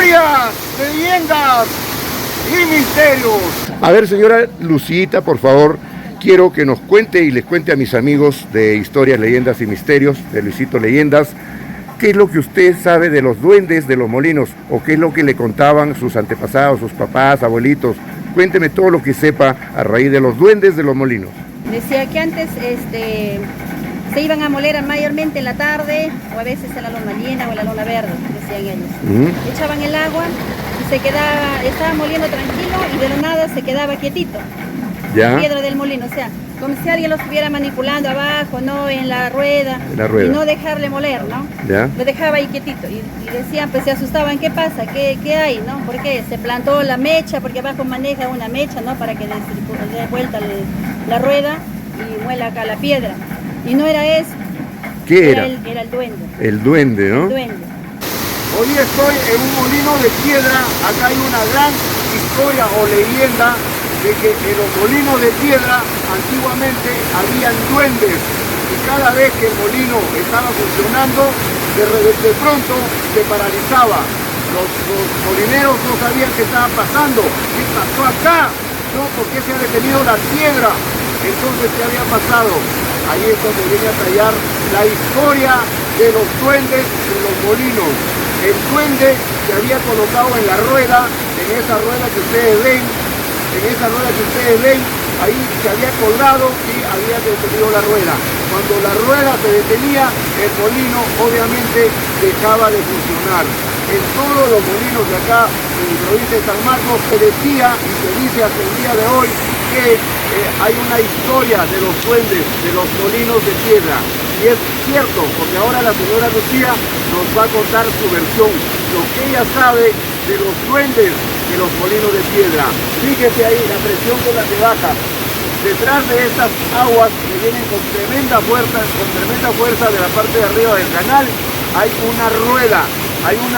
Historias, leyendas y misterios. A ver, señora Lucita, por favor, quiero que nos cuente y les cuente a mis amigos de Historias, Leyendas y Misterios, de Luisito Leyendas, qué es lo que usted sabe de los duendes de los molinos, o qué es lo que le contaban sus antepasados, sus papás, abuelitos. Cuénteme todo lo que sepa a raíz de los duendes de los molinos. Decía que antes se iban a moler mayormente en la tarde, o a veces en la luna llena o en la luna verde, decían ellos. Echaban el agua y estaba moliendo tranquilo y de la nada se quedaba quietito. ¿Ya? La piedra del molino, o sea, como si alguien lo estuviera manipulando abajo, ¿no? En la rueda. Y no dejarle moler, ¿no? ¿Ya? Lo dejaba ahí quietito. Y decían, pues se asustaban, ¿qué pasa? ¿Qué hay, no? ¿Por qué? Se plantó la mecha, porque abajo maneja una mecha, ¿no? Para que dé vuelta la rueda y muela acá la piedra. Y no era eso. ¿Qué era? Era el duende. El duende, ¿no? El duende. Hoy estoy en un molino de piedra. Acá hay una gran historia o leyenda de que en los molinos de piedra antiguamente habían duendes y cada vez que el molino estaba funcionando, de pronto se paralizaba. Los molineros no sabían qué estaba pasando. ¿Qué pasó acá? No, ¿por qué se ha detenido la piedra? Entonces, ¿qué había pasado? Ahí es donde viene a tallar la historia de los duendes de los molinos. El duende se había colocado en la rueda, en esa rueda que ustedes ven, ahí se había colgado y había detenido la rueda. Cuando la rueda se detenía, el molino obviamente dejaba de funcionar. En todos los molinos de acá, en la provincia de San Marcos, se decía y se dice hasta el día de hoy que hay una historia de los duendes, de los molinos de piedra. Y es cierto, porque ahora la señora Lucía nos va a contar su versión, lo que ella sabe de los duendes de los molinos de piedra. Fíjese ahí la presión con la que baja. Detrás de estas aguas que vienen con tremenda fuerza de la parte de arriba del canal, hay una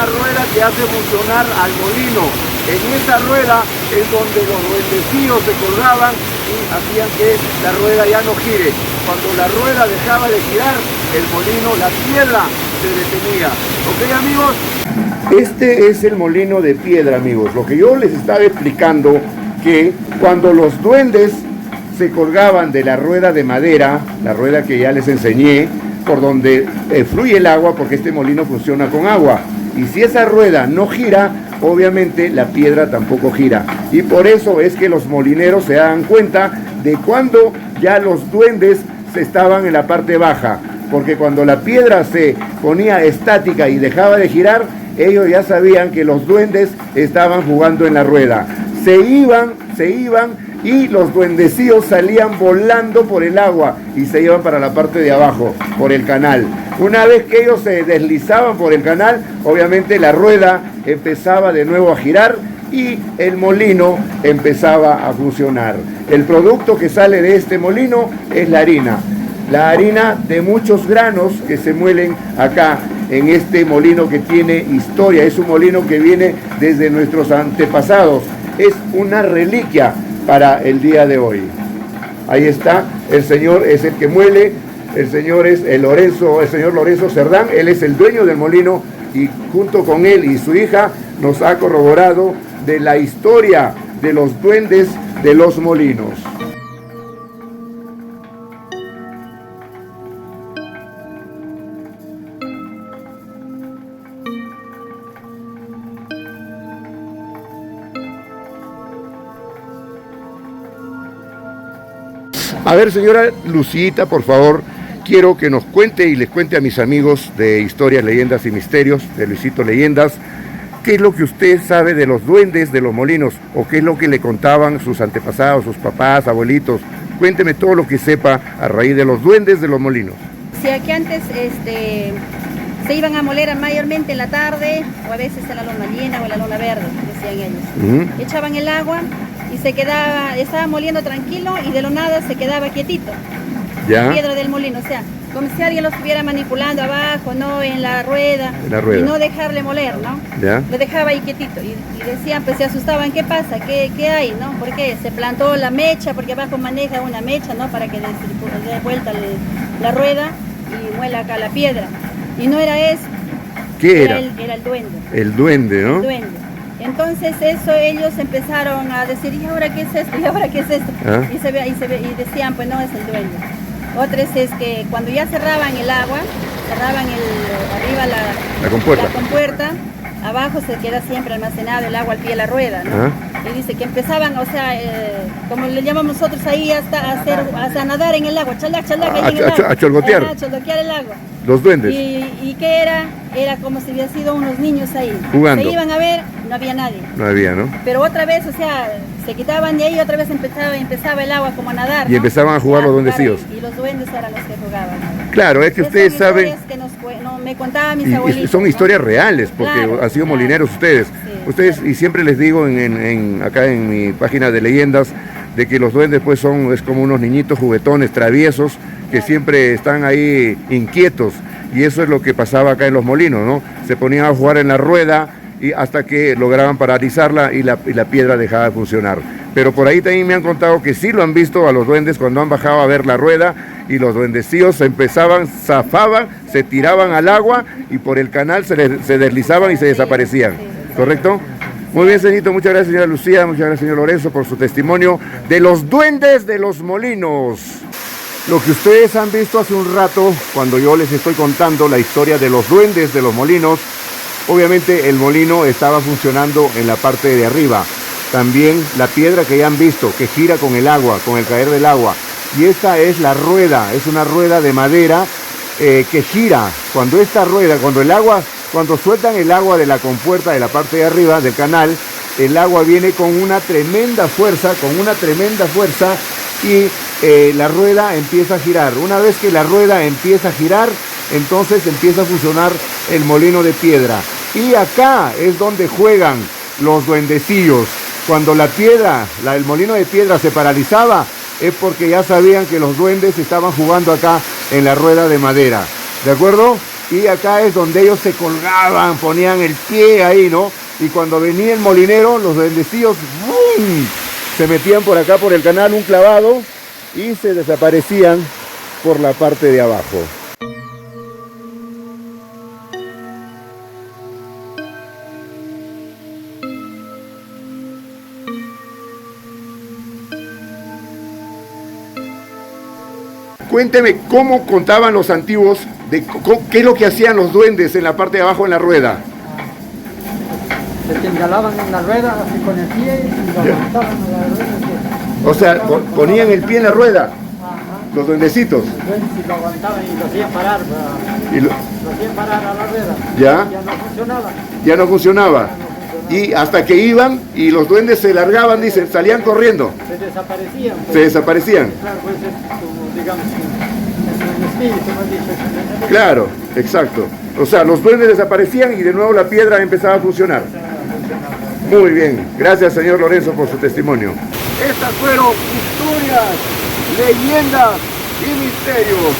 rueda que hace funcionar al molino. En esa rueda es donde los duendecillos se colgaban y hacían que la rueda ya no gire. Cuando la rueda dejaba de girar, el molino, la piedra, se detenía. ¿Ok, amigos? Este es el molino de piedra, amigos. Lo que yo les estaba explicando, que cuando los duendes se colgaban de la rueda de madera, la rueda que ya les enseñé, por donde fluye el agua, porque este molino funciona con agua, y si esa rueda no gira, obviamente la piedra tampoco gira. Y por eso es que los molineros se dan cuenta de cuando ya los duendes estaban en la parte baja, porque cuando la piedra se ponía estática y dejaba de girar, ellos ya sabían que los duendes estaban jugando en la rueda. Se iban y los duendecillos salían volando por el agua y se iban para la parte de abajo, por el canal. Una vez que ellos se deslizaban por el canal, obviamente la rueda empezaba de nuevo a girar y el molino empezaba a funcionar. El producto que sale de este molino es la harina de muchos granos que se muelen acá en este molino que tiene historia. Es un molino que viene desde nuestros antepasados. Es una reliquia para el día de hoy. Ahí está, el señor es el que muele, el señor es el señor Lorenzo Cerdán, él es el dueño del molino y junto con él y su hija nos ha corroborado de la historia de los duendes de los molinos. A ver, señora Lucita, por favor, quiero que nos cuente y les cuente a mis amigos de Historias, Leyendas y Misterios, de Luisito Leyendas, qué es lo que usted sabe de los duendes de los molinos, o qué es lo que le contaban sus antepasados, sus papás, abuelitos. Cuénteme todo lo que sepa a raíz de los duendes de los molinos. Sí, aquí antes se iban a moler mayormente en la tarde, o a veces en la luna llena o en la luna verde, decían ellos. Echaban el agua y estaba moliendo tranquilo y de la nada se quedaba quietito. ¿Ya? La piedra del molino, o sea, como si alguien lo estuviera manipulando abajo, ¿no? En la rueda. Y no dejarle moler, ¿no? ¿Ya? Lo dejaba ahí quietito. Y decían, pues se asustaban, ¿qué pasa? ¿Qué hay, no? ¿Por qué? Se plantó la mecha, porque abajo maneja una mecha, ¿no? Para que dé vuelta la rueda y muela acá la piedra. Y no era eso. ¿Qué era? Era el duende. El duende, ¿no? El duende. Entonces eso ellos empezaron a decir, ¿y ahora qué es esto? ¿Y ahora qué es esto? ¿Ah? Y decían, pues no es el dueño. Otros es que cuando ya cerraban el agua, cerraban arriba La compuerta. la compuerta, abajo se queda siempre almacenado el agua al pie de la rueda, ¿no? Ajá. Y dice que empezaban, o sea, como le llamamos nosotros ahí, hasta nadar en el agua, chalac, ahí en el agua. A cholgotear. A cholgotear el agua. Los duendes. ¿Y qué era? Era como si hubiera sido unos niños ahí. Jugando. Se iban a ver, no había nadie. No había, ¿no? Pero otra vez, o sea, se quitaban de ahí y otra vez empezaba el agua como a nadar, Y ¿no? empezaban a jugar los duendecillos. Y los duendes eran los que jugaban. Claro, es que Esas ustedes son saben, historias que me contaban mis y abuelitos. son ¿no? historias reales, porque Claro, han sido claro. molineros ustedes. Sí, Ustedes, claro. y siempre les digo acá en mi página de leyendas, de que los duendes pues es como unos niñitos juguetones, traviesos, que siempre están ahí inquietos. Y eso es lo que pasaba acá en los molinos, ¿no? Se ponían a jugar en la rueda y hasta que lograban paralizarla y la piedra dejaba de funcionar. Pero por ahí también me han contado que sí lo han visto a los duendes cuando han bajado a ver la rueda y los duendecillos zafaban, se tiraban al agua y por el canal se deslizaban y se desaparecían. ¿Correcto? Muy bien, señorito, muchas gracias, señora Lucía, muchas gracias, señor Lorenzo, por su testimonio de los duendes de los molinos. Lo que ustedes han visto hace un rato, cuando yo les estoy contando la historia de los duendes de los molinos, obviamente el molino estaba funcionando en la parte de arriba. También la piedra que ya han visto, que gira con el agua, con el caer del agua. Y esta es la rueda, es una rueda de madera que gira. Cuando esta rueda, cuando sueltan el agua de la compuerta de la parte de arriba del canal, el agua viene con una tremenda fuerza, y la rueda empieza a girar. Una vez que la rueda empieza a girar, entonces empieza a funcionar el molino de piedra. Y acá es donde juegan los duendecillos. Cuando el molino de piedra se paralizaba, es porque ya sabían que los duendes estaban jugando acá en la rueda de madera. ¿De acuerdo? Y acá es donde ellos se colgaban, ponían el pie ahí, ¿no? Y cuando venía el molinero, los duendecillos ¡bum!, se metían por acá por el canal un clavado y se desaparecían por la parte de abajo. Cuénteme cómo contaban los antiguos, qué es lo que hacían los duendes en la parte de abajo en la rueda. Se timbalaban en la rueda así con el pie y lo aguantaban a la rueda. O sea, ponían el pie en la rueda, los duendecitos. Los duendes sí lo aguantaban y lo hacían parar, lo hacían parar a la rueda. ¿Ya? Ya no funcionaba. Ya no funcionaba. Y hasta que iban y los duendes se largaban, dicen, salían corriendo. Se desaparecían. Pues. Se desaparecían. Claro, pues es como, digamos, es un espíritu, hemos dicho. Claro, exacto. O sea, los duendes desaparecían y de nuevo la piedra empezaba a funcionar. Muy bien. Gracias, señor Lorenzo, por su testimonio. Estas fueron historias, leyendas y misterios